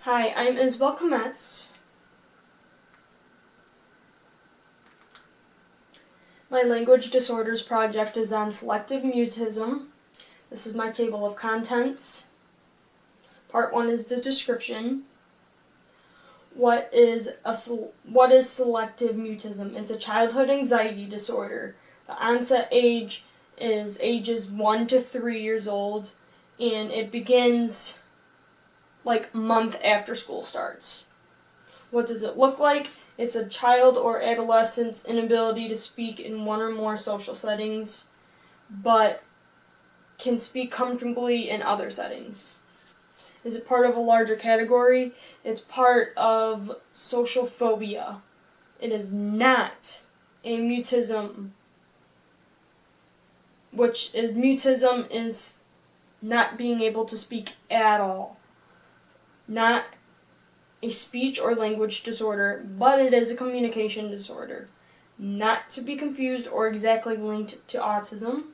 Hi, I'm Isabel Kometz. My language disorders project is on selective mutism. This is my table of contents. Part 1 is the description. What is selective mutism? It's a childhood anxiety disorder. The onset age is ages 1 to 3 years old, and it begins like a month after school starts. What does it look like? It's a child or adolescent's inability to speak in one or more social settings, but can speak comfortably in other settings. Is it part of a larger category? It's part of social phobia. It is not a mutism, mutism is not being able to speak at all. Not a speech or language disorder, but it is a communication disorder. Not to be confused or exactly linked to autism.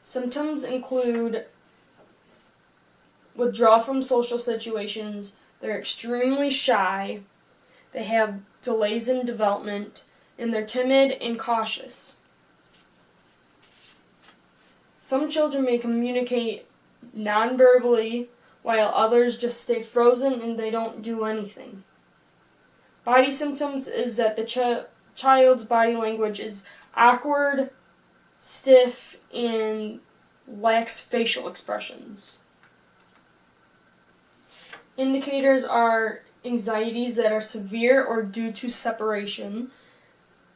Symptoms include withdrawal from social situations, they're extremely shy, they have delays in development, and they're timid and cautious. Some children may communicate non-verbally, while others just stay frozen and they don't do anything. Body symptoms is that the child's body language is awkward, stiff, and lacks facial expressions. Indicators are anxieties that are severe or due to separation.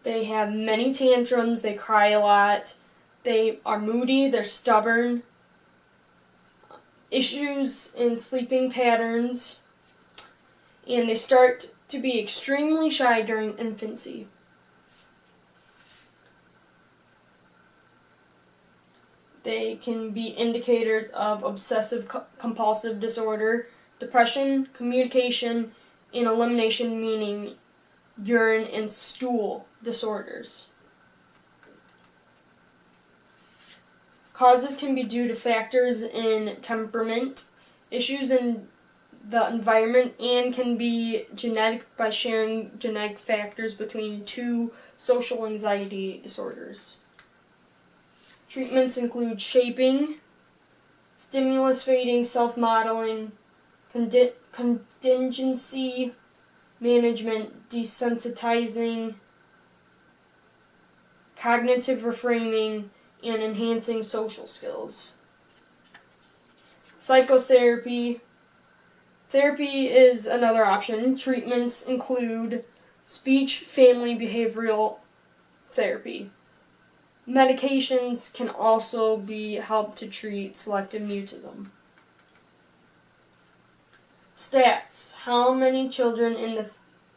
They have many tantrums, they cry a lot, they are moody, they're stubborn, issues in sleeping patterns, and they start to be extremely shy during infancy. They can be indicators of obsessive compulsive disorder, depression, communication, and elimination, meaning urine and stool disorders. Causes can be due to factors in temperament, issues in the environment, and can be genetic by sharing genetic factors between two social anxiety disorders. Treatments include shaping, stimulus fading, self-modeling, contingency management, desensitizing, cognitive reframing, and enhancing social skills. Psychotherapy. Therapy is another option. Treatments include speech, family, behavioral therapy. Medications can also be helped to treat selective mutism. Stats. How many children in the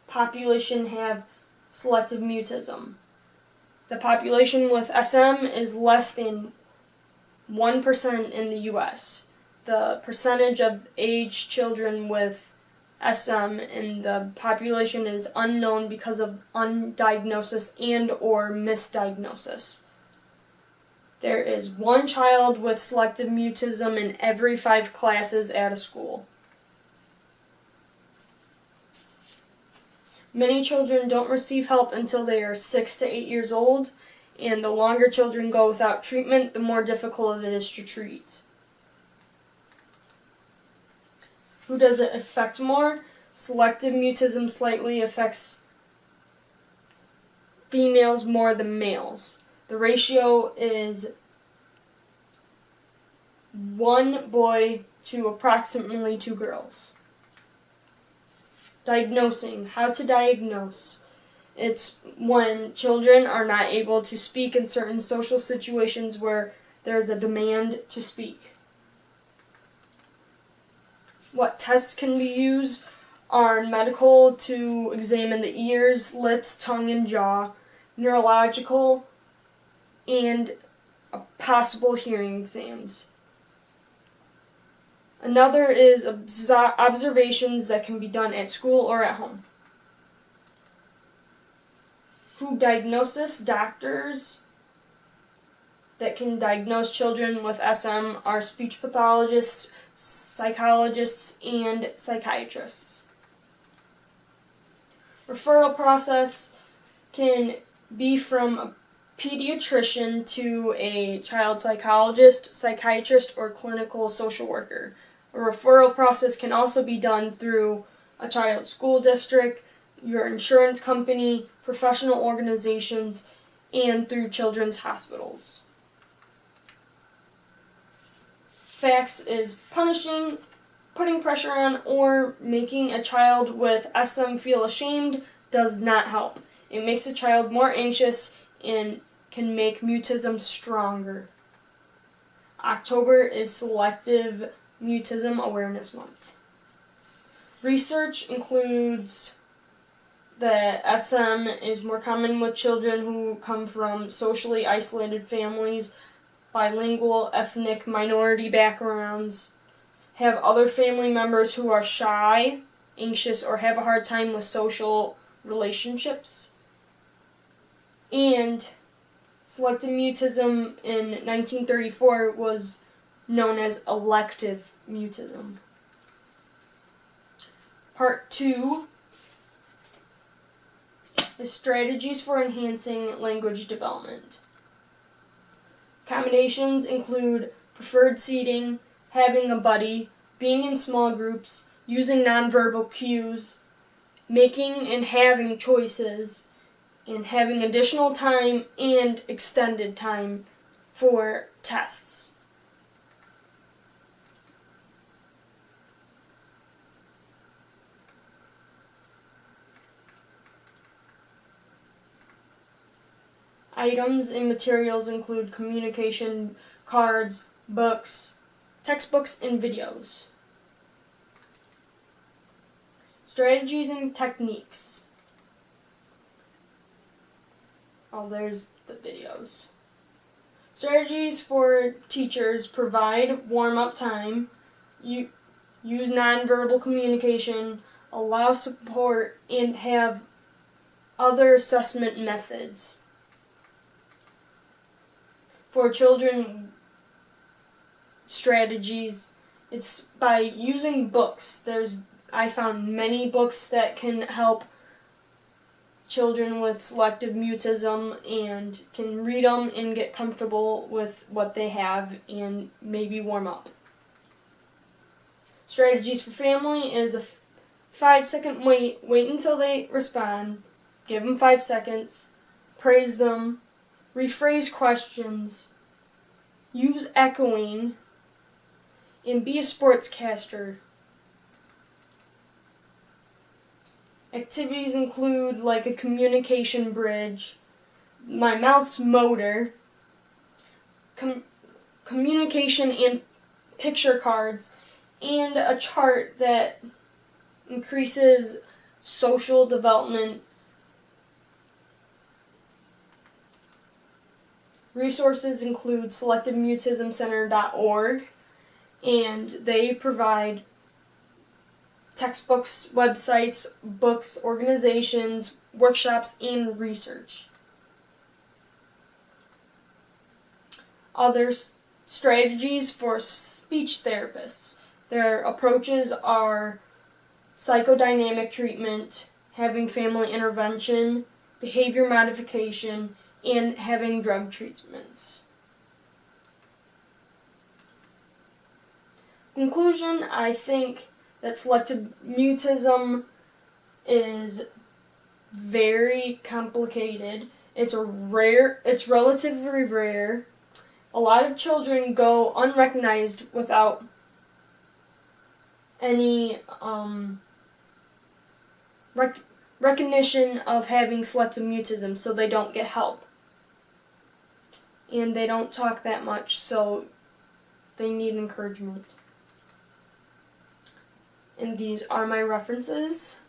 population have selective mutism? The population with SM is less than 1% in the U.S. The percentage of aged children with SM in the population is unknown because of undiagnosis and or misdiagnosis. There is one child with selective mutism in every 5 classes at a school. Many children don't receive help until they are 6 to 8 years old, and the longer children go without treatment, the more difficult it is to treat. Who does it affect more? Selective mutism slightly affects females more than males. The ratio is 1 boy to approximately 2 girls. Diagnosing. How to diagnose. It's when children are not able to speak in certain social situations where there is a demand to speak. What tests can be used are medical to examine the ears, lips, tongue, and jaw, neurological, and possible hearing exams. Another is observations that can be done at school or at home. Who diagnoses? Doctors that can diagnose children with SM are speech pathologists, psychologists, and psychiatrists. Referral process can be from a pediatrician to a child psychologist, psychiatrist, or clinical social worker. A referral process can also be done through a child's school district, your insurance company, professional organizations, and through children's hospitals. Facts is punishing, putting pressure on, or making a child with SM feel ashamed does not help. It makes a child more anxious and can make mutism stronger. October is Selective Mutism Awareness Month. Research includes that SM is more common with children who come from socially isolated families, bilingual, ethnic minority backgrounds, have other family members who are shy, anxious, or have a hard time with social relationships. And selective mutism in 1934 was known as elective mutism. Part 2 is strategies for enhancing language development. Accommodations include preferred seating, having a buddy, being in small groups, using nonverbal cues, making and having choices, and having additional time and extended time for tests. Items and materials include communication cards, books, textbooks, and videos. Strategies and techniques. Oh, there's the videos. Strategies for teachers: provide warm-up time, use nonverbal communication, allow support, and have other assessment methods. For children, strategies, it's by using books. I found many books that can help children with selective mutism and can read them and get comfortable with what they have and maybe warm up. Strategies for family is a 5-second wait until they respond, give them 5 seconds, praise them, rephrase questions, use echoing, and be a sportscaster. Activities include like a communication bridge, my mouth's motor, communication and picture cards, and a chart that increases social development. Resources include selectivemutismcenter.org, and they provide textbooks, websites, books, organizations, workshops, and research. Other strategies for speech therapists. Their approaches are psychodynamic treatment, having family intervention, behavior modification, and having drug treatments. Conclusion: I think that selective mutism is very complicated. It's relatively rare. A lot of children go unrecognized without any recognition of having selective mutism, so they don't get help. And they don't talk that much, so they need encouragement. And these are my references.